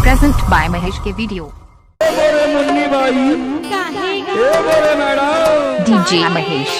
Present by Mahesh के video. मुन्नी भाई DJ Mahesh।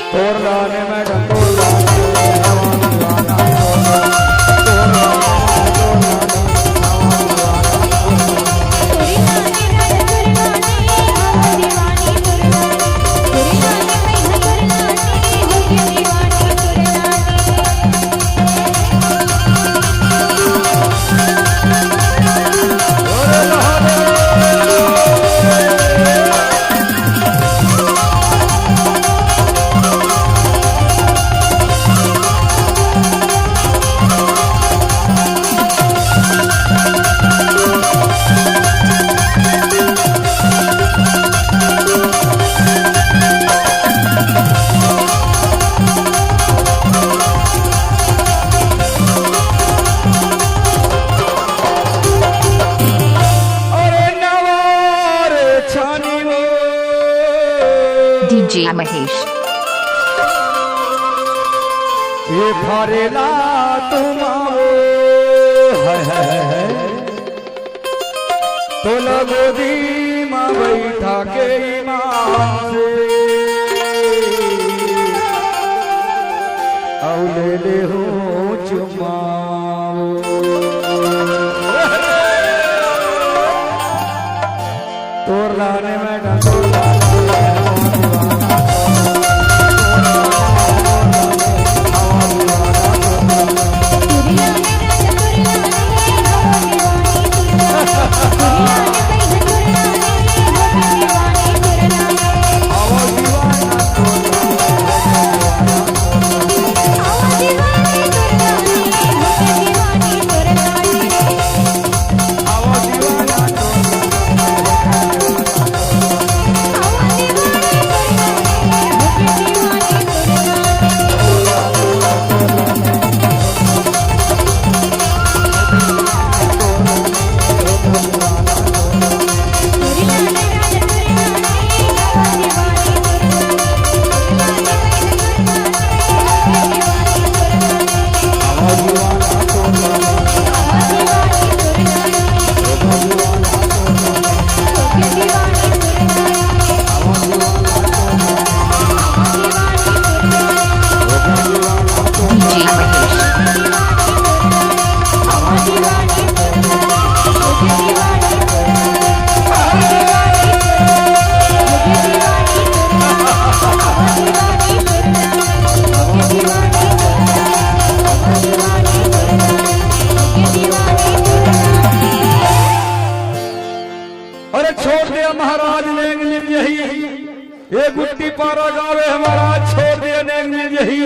DJ Mahesh। ये फरेला तुम्हारो है तो लगोदी माँ बैठा के ईमान से औले ले हो चुमाओ तोर लाने में डंडोर छोड़ दिया महाराज नेंग यही ये गुट्टी पारा गावे हमारा छोड़ दिया नेंग यही।